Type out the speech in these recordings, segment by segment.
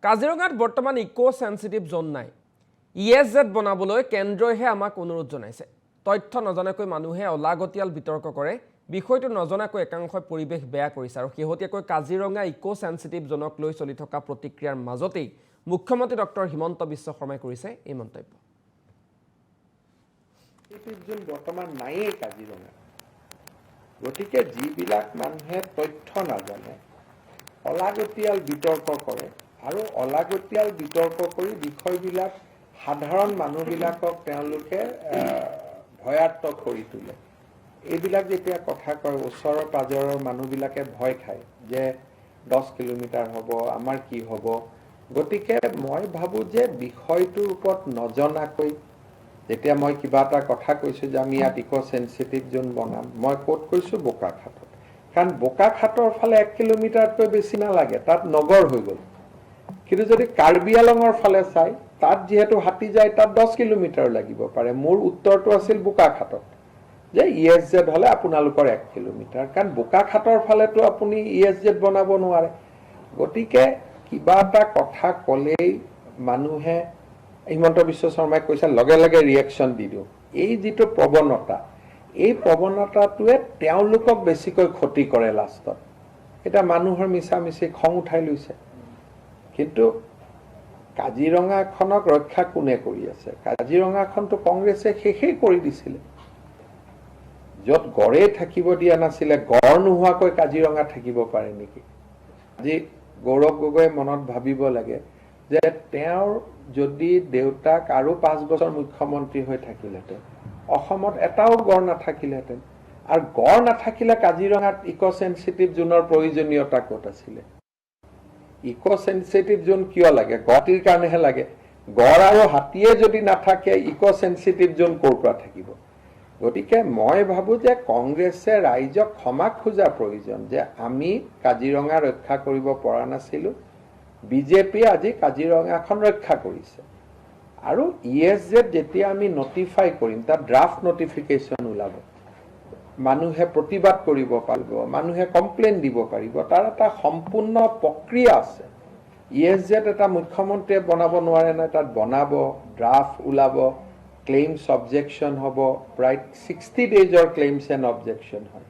কাজিৰঙাত বৰ্তমান eco sensitive জোন নাই। ইএছজেড বনাবলৈ কেন্দ্ৰইহে আমাক অনুৰোধ জনাইছে। তথ্য নজনাকৈ মানুহে অলাগতিয়াল বিতৰ্ক কৰে। বিষয়টো নজনাকৈ একাংশই পৰিৱেশ বেয়া কৰিছে আৰু শেহতীয়াকৈ কাজিৰঙা ইকো সেন্সিটিভ জোনক লৈ চলি থকা প্ৰতিক্ৰিয়াৰ মাজতেই মুখ্যমন্ত্ৰী ডক্টৰ হিমন্ত বিশ্ব শৰ্মাই কৰিছে এই মন্তব্য। বৰ্তমান নাইয়ে কাজিৰঙা, গতিকে যিবিলাক মানুহে তথ্য নাজানে অলাগতিয়াল বিতৰ্ক কৰে আৰু অলাগতিয়াল বিতৰ্ক কৰি বিষয়বিলাক সাধাৰণ মানুহবিলাকক তেওঁলোকে ভয়াত্ম কৰি তোলে। এইবিলাক যেতিয়া কথা কয় ওচৰৰ পাজৰৰ মানুহবিলাকে ভয় খায় যে 10 কিলোমিটাৰ হ'ব, আমাৰ কি হ'ব। গতিকে মই ভাবোঁ যে বিষয়টোৰ ওপৰত নজনাকৈ যেতিয়া মই কিবা এটা কথা কৈছোঁ যে আমি ইয়াত ইকো সেন্সিটিভ জোন বনাম, মই ক'ত কৈছোঁ বোকাখাটত। কাৰণ বোকাখাটৰ ফালে 1 কিলোমিটাৰতকৈ বেছি নালাগে, তাত নগৰ হৈ গ'ল। কিন্তু যদি কাৰ্বি আলঙৰ ফালে চাই, তাত যিহেতু হাতী যায় তাত 10 কিলোমিটাৰ লাগিব পাৰে। মোৰ উত্তৰটো আছিল বোকাখাটত যে ইএছজেড হ'লে আপোনালোকৰ 1 কিলোমিটাৰ, কাৰণ বোকাখাটৰ ফালেতো আপুনি ইএছজেড বনাব নোৱাৰে। গতিকে কিবা এটা কথা ক'লেই মানুহে হিমন্ত বিশ্ব শৰ্মাই কৈছে লগে লগে ৰিয়েকশ্যন দি দিওঁ। এই যিটো প্ৰৱণতা, এই প্ৰৱণতাটোৱে তেওঁলোকক বেছিকৈ ক্ষতি কৰে লাষ্টত। এটা মানুহৰ মিছামিছি খং উঠাই লৈছে। কিন্তু কাজিৰঙাখনক ৰক্ষা কোনে কৰি আছে? কাজিৰঙাখনতো কংগ্ৰেছে শেষেই কৰি দিছিলে। য'ত গড়ে থাকিব দিয়া নাছিলে, গড় নোহোৱাকৈ কাজিৰঙা থাকিব পাৰে নেকি? আজি গৌৰৱ গগৈয়ে মনত ভাবিব লাগে যে তেওঁৰ যদি দেউতাক আৰু 5 বছৰ মুখ্যমন্ত্ৰী হৈ থাকিলেহেঁতেন, অসমত এটাও গড় নাথাকিলেহেঁতেন। আৰু গড় নাথাকিলে কাজিৰঙাত ইকো সেন্সিটিভ জোনৰ প্ৰয়োজনীয়তা ক'ত আছিলে? ইকো সেন্সিটিভ জোন কিয় লাগে? গড়টিৰ কাৰণেহে লাগে। গড় আৰু হাতীয়ে যদি নাথাকে ইকো সেন্সিটিভ জোন ক'ৰ পৰা থাকিব? গতিকে মই ভাবোঁ যে কংগ্ৰেছে ৰাইজক ক্ষমা খোজা প্ৰয়োজন যে আমি কাজিৰঙা ৰক্ষা কৰিব পৰা নাছিলোঁ। বিজেপিয়ে আজি কাজিৰঙাখন ৰক্ষা কৰিছে। আৰু ইএছজেড যেতিয়া আমি নটিফাই কৰিম, তাত ড্ৰাফ্ট নটিফিকেশ্যন ওলাব, মানুহে প্ৰতিবাদ কৰিব পাৰিব, মানুহে কমপ্লেইন দিব পাৰিব। তাৰ এটা সম্পূৰ্ণ প্ৰক্ৰিয়া আছে। ইএছজেড এটা মুখ্যমন্ত্ৰীয়ে বনাব নোৱাৰে নহয়, তাত বনাব, ড্ৰাফ্ট ওলাব, ক্লেইমছ অবজেকশ্যন হ'ব, প্ৰায় 60 ডেইজৰ ক্লেইমছ এণ্ড অবজেকশ্যন হয়।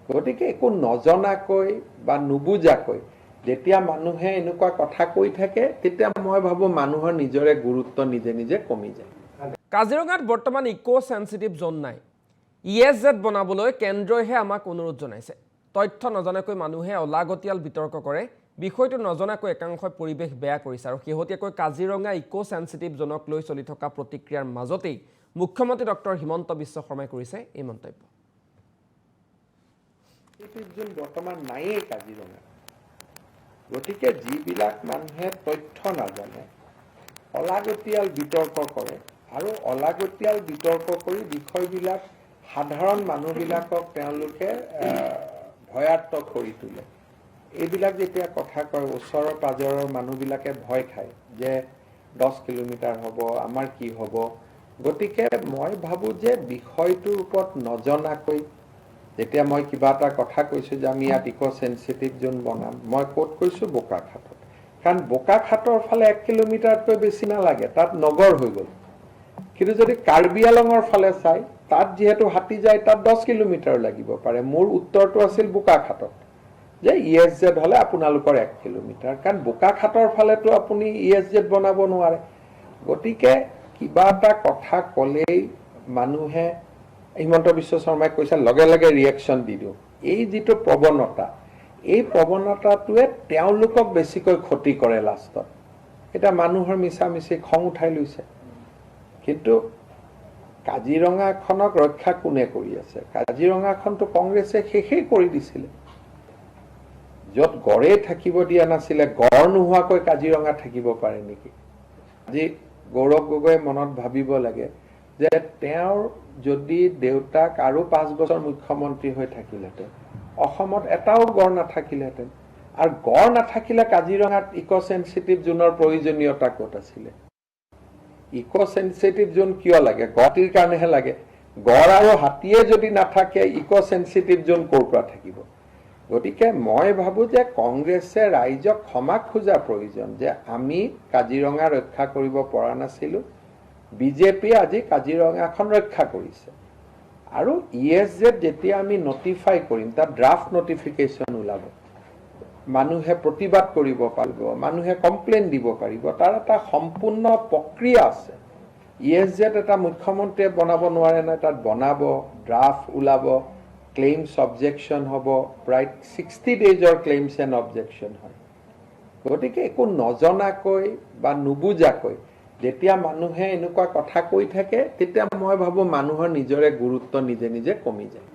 গতিকে একো নজনাকৈ বা নুবুজাকৈ যেতিয়া মানুহে এনেকুৱা কথা কৈ থাকে, তেতিয়া মই ভাবোঁ মানুহৰ নিজৰে গুৰুত্ব নিজে নিজে কমি যায়। কাজিৰঙাত বৰ্তমান ইকো সেন্সিটিভ জোন নাই। ইএছজেড বনাবলৈ কেন্দ্ৰইহে আমাক অনুৰোধ জনাইছে। তথ্য নজনাকৈ মানুহে অলাগতিয়াল বিতৰ্ক কৰে। বিষয়টো নজনাকৈ একাংশই পৰিৱেশ বেয়া কৰিছে আৰু শেহতীয়াকৈ কাজিৰঙা ইকো সেন্সিটিভ জোনক লৈ চলি থকা প্ৰতিক্ৰিয়াৰ মাজতেই মুখ্যমন্ত্ৰী ডক্টৰ হিমন্ত বিশ্ব শৰ্মাই কৰিছে এই মন্তব্য। বৰ্তমান নাইয়ে কাজিৰঙা, গতিকে যিবিলাক মানুহে তথ্য নাজানে অলাগতিয়াল বিতৰ্ক কৰে আৰু অলাগতিয়াল বিতৰ্ক কৰি বিষয়বিলাক সাধাৰণ মানুহবিলাকক তেওঁলোকে ভয়াত্ম কৰি তোলে। এইবিলাক যেতিয়া কথা কয় ওচৰৰ পাজৰৰ মানুহবিলাকে ভয় খায় যে 10 কিলোমিটাৰ হ'ব, আমাৰ কি হ'ব। গতিকে মই ভাবোঁ যে বিষয়টোৰ ওপৰত নজনাকৈ যেতিয়া মই কিবা এটা কথা কৈছোঁ যে আমি ইয়াত ইকো সেন্সিটিভ জোন বনাম, মই ক'ত কৈছোঁ বোকাখাটত। কাৰণ বোকাখাটৰ ফালে 1 কিলোমিটাৰতকৈ বেছি নালাগে, তাত নগৰ হৈ গ'ল। কিন্তু যদি কাৰ্বি আলঙৰ ফালে চাই, তাত যিহেতু হাতী যায় তাত 10 কিলোমিটাৰ লাগিব পাৰে। মোৰ উত্তৰটো আছিল বোকাখাটত যে ইএছজেড হ'লে আপোনালোকৰ 1 কিলোমিটাৰ, কাৰণ বোকাখাটৰ ফালেতো আপুনি ইএছজেড বনাব নোৱাৰে। গতিকে কিবা এটা কথা ক'লেই মানুহে হিমন্ত বিশ্ব শৰ্মাই কৈছে লগে লগে ৰিয়েকশ্যন দি দিওঁ। এই যিটো প্ৰৱণতা, এই প্ৰৱণতাটোৱে তেওঁলোকক বেছিকৈ ক্ষতি কৰে লাষ্টত। এটা মানুহৰ মিছামিছি খং উঠাই লৈছে। কিন্তু কাজিৰঙাখনক ৰক্ষা কোনে কৰি আছে? কাজিৰঙাখনতো কংগ্ৰেছে শেষেই কৰি দিছিলে। য'ত গড়ে থাকিব দিয়া নাছিলে, গড় নোহোৱাকৈ কাজিৰঙা থাকিব পাৰে নেকি? আজি গৌৰৱ গগৈয়ে মনত ভাবিব লাগে যে তেওঁৰ যদি দেউতাক আৰু 5 বছৰ মুখ্যমন্ত্ৰী হৈ থাকিলেহেঁতেন, অসমত এটাও গড় নাথাকিলেহেঁতেন। আৰু গড় নাথাকিলে কাজিৰঙাত ইকো সেন্সিটিভ জোনৰ প্ৰয়োজনীয়তা ক'ত আছিলে? ইকো সেন্সিটিভ জোন কিয় লাগে? গড়টিৰ কাৰণেহে লাগে। গড় আৰু হাতীয়ে যদি নাথাকে ইকো সেন্সিটিভ জোন ক'ৰ পৰা থাকিব? গতিকে মই ভাবো যে কংগ্ৰেছে ৰাইজক ক্ষমা খোজা প্ৰয়োজন যে আমি কাজিৰঙা ৰক্ষা কৰিব পৰা নাছিলো, বিজেপিয়ে আজি কাজিৰঙাখন ৰক্ষা কৰিছে। আৰু ESZ যেতিয়া আমি নটিফাই কৰিম, তাত ড্ৰাফট নটিফিকেশ্যন ওলাব, মানুহে প্ৰতিবাদ কৰিব পাৰিব, মানুহে কমপ্লেইন দিব পাৰিব, তাৰ এটা সম্পূৰ্ণ প্ৰক্ৰিয়া আছে। ESZ এটা মুখ্যমন্ত্ৰীয়ে বনাব নোৱাৰে নহয়, তাত বনাব, ড্ৰাফট ওলাব, ক্লেইমছ অবজেকশ্যন হ'ব, প্ৰায় 60 ডেইজৰ ক্লেইমছ এণ্ড অবজেকশ্যন হয়। গতিকে একো নজনাকৈ বা নুবুজাকৈ যেতিয়া মানুহে এনেকুৱা কথা কৈ থাকে, তেতিয়া মই ভাবো মানুহৰ নিজৰে গুৰুত্ব নিজে নিজে কমি যায়।